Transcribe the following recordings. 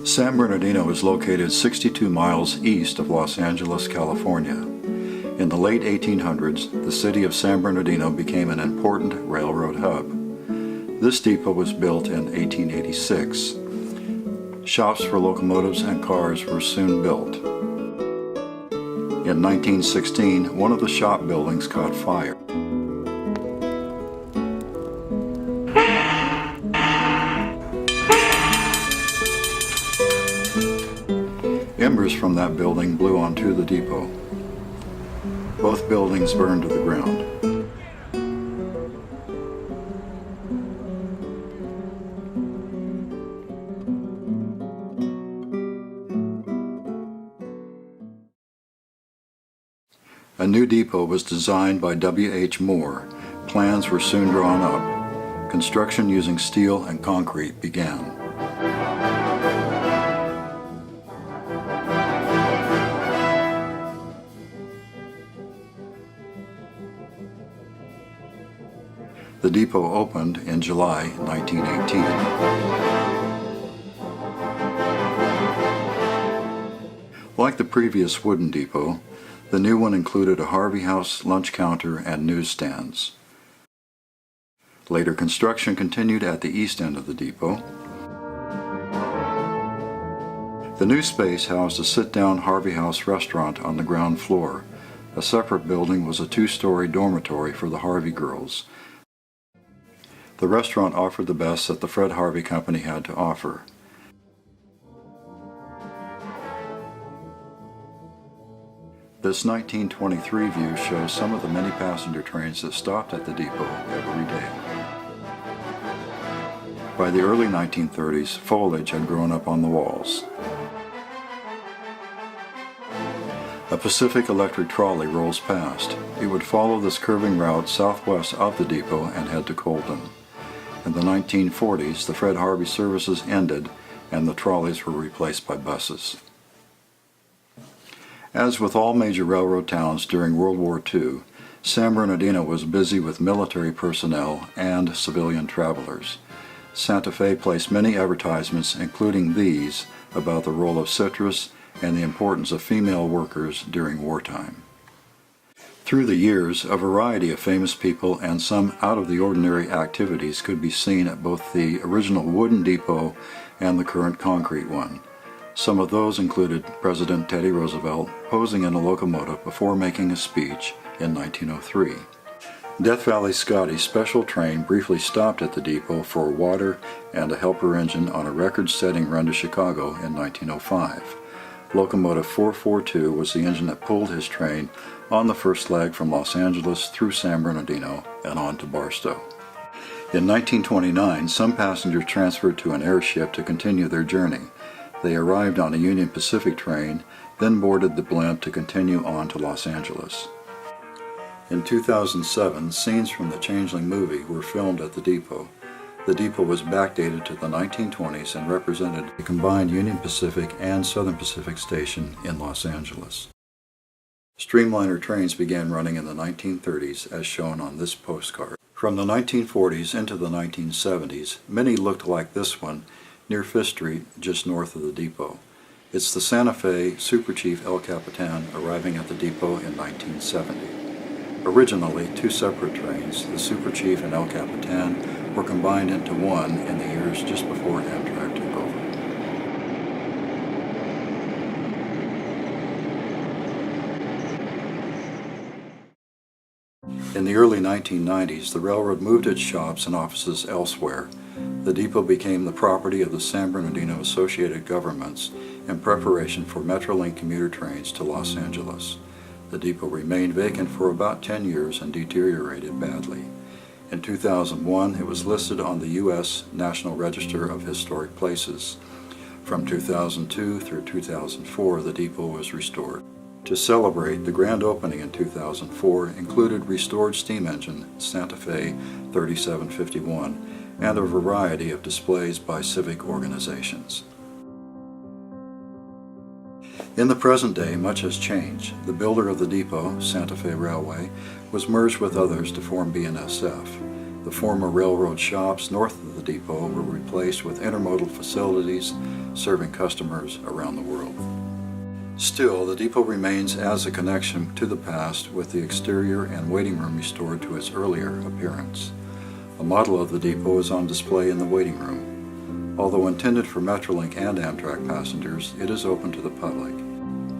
San Bernardino is located 62 miles east of Los Angeles, California. In the late 1800s, the city of San Bernardino became an important railroad hub. This depot was built in 1886. Shops for locomotives and cars were soon built. In 1916, one of the shop buildings caught fire. Embers from that building blew onto the depot. Both buildings burned to the ground. A new depot was designed by W.H. Moore. Plans were soon drawn up. Construction using steel and concrete began. The depot opened in July 1918. Like the previous wooden depot, the new one included a Harvey House lunch counter and newsstands. Later construction continued at the east end of the depot. The new space housed a sit-down Harvey House restaurant on the ground floor. A separate building was a two-story dormitory for the Harvey girls. The restaurant offered the best that the Fred Harvey Company had to offer. This 1923 view shows some of the many passenger trains that stopped at the depot every day. By the early 1930s, foliage had grown up on the walls. A Pacific Electric trolley rolls past. It would follow this curving route southwest of the depot and head to Colton. In the 1940s, the Fred Harvey services ended and the trolleys were replaced by buses. As with all major railroad towns during World War II, San Bernardino was busy with military personnel and civilian travelers. Santa Fe placed many advertisements, including these, about the role of citrus and the importance of female workers during wartime. Through the years, a variety of famous people and some out-of-the-ordinary activities could be seen at both the original wooden depot and the current concrete one. Some of those included President Teddy Roosevelt posing in a locomotive before making a speech in 1903. Death Valley Scotty's special train briefly stopped at the depot for water and a helper engine on a record-setting run to Chicago in 1905. Locomotive 442 was the engine that pulled his train on the first leg from Los Angeles through San Bernardino and on to Barstow. In 1929, some passengers transferred to an airship to continue their journey. They arrived on a Union Pacific train, then boarded the blimp to continue on to Los Angeles. In 2007, scenes from the Changeling movie were filmed at the depot. The depot was backdated to the 1920s and represented a combined Union Pacific and Southern Pacific station in Los Angeles. Streamliner trains began running in the 1930s as shown on this postcard. From the 1940s into the 1970s, many looked like this one near Fifth Street, just north of the depot. It's the Santa Fe Super Chief El Capitan arriving at the depot in 1970. Originally, two separate trains, the Super Chief and El Capitan, were combined into one in the years just before Amtrak took over. In the early 1990s, the railroad moved its shops and offices elsewhere. The depot became the property of the San Bernardino Associated Governments in preparation for Metrolink commuter trains to Los Angeles. The depot remained vacant for about 10 years and deteriorated badly. In 2001, it was listed on the U.S. National Register of Historic Places. From 2002 through 2004, the depot was restored. To celebrate, the grand opening in 2004 included restored steam engine Santa Fe 3751 and a variety of displays by civic organizations. In the present day, much has changed. The builder of the depot, Santa Fe Railway, was merged with others to form BNSF. The The former railroad shops north of the depot were replaced with intermodal facilities serving customers around the world. Still, the depot remains as a connection to the past, with the exterior and waiting room restored to its earlier appearance. A model of the depot is on display in the waiting room. Although intended for Metrolink and Amtrak passengers, it is open to the public.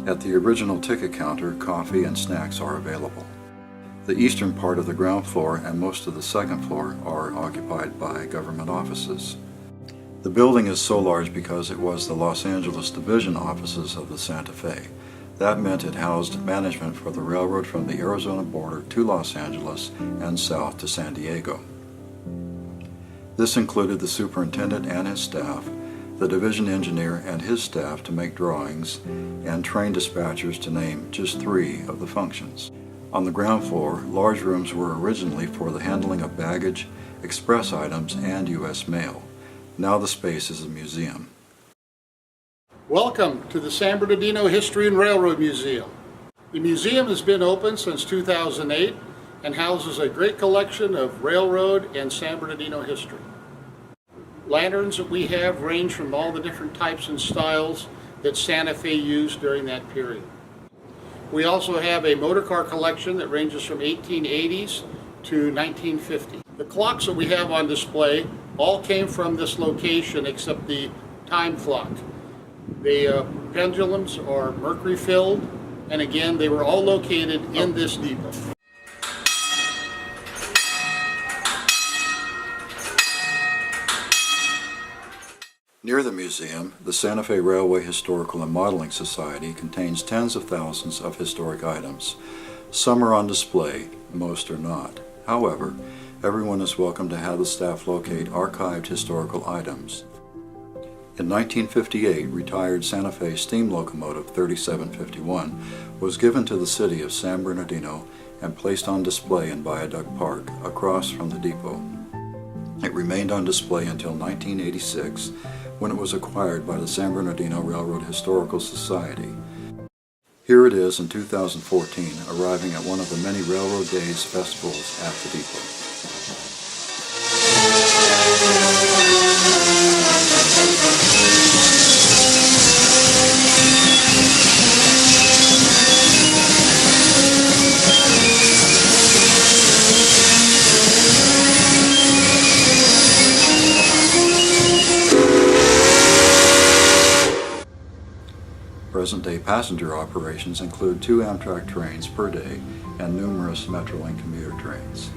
At the original ticket counter, coffee and snacks are available. The eastern part of the ground floor and most of the second floor are occupied by government offices. The building is so large because it was the Los Angeles division offices of the Santa Fe. That meant it housed management for the railroad from the Arizona border to Los Angeles and south to San Diego. This included the superintendent and his staff, the division engineer and his staff to make drawings, and train dispatchers, to name just 3 of the functions. On the ground floor, large rooms were originally for the handling of baggage, express items, and U.S. mail. Now the space is a museum. Welcome to the San Bernardino History and Railroad Museum. The museum has been open since 2008 and houses a great collection of railroad and San Bernardino history. Lanterns that we have range from all the different types and styles that Santa Fe used during that period. We also have a motor car collection that ranges from 1880s to 1950. The clocks that we have on display all came from this location except the time clock. The pendulums are mercury filled, and again they were all located in this depot. Near the museum, the Santa Fe Railway Historical and Modeling Society contains tens of thousands of historic items. Some are on display, most are not. However, everyone is welcome to have the staff locate archived historical items. In 1958, retired Santa Fe steam locomotive 3751 was given to the city of San Bernardino and placed on display in Viaduct Park, across from the depot. It remained on display until 1986, when it was acquired by the San Bernardino Railroad Historical Society. Here it is in 2014, arriving at one of the many Railroad Days festivals at the depot. Present-day passenger operations include 2 Amtrak trains per day and numerous Metrolink commuter trains.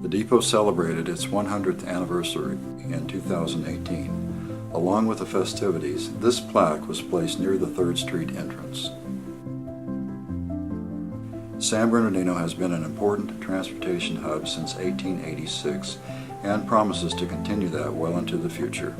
The depot celebrated its 100th anniversary in 2018. Along with the festivities, this plaque was placed near the 3rd Street entrance. San Bernardino has been an important transportation hub since 1886 and promises to continue that well into the future.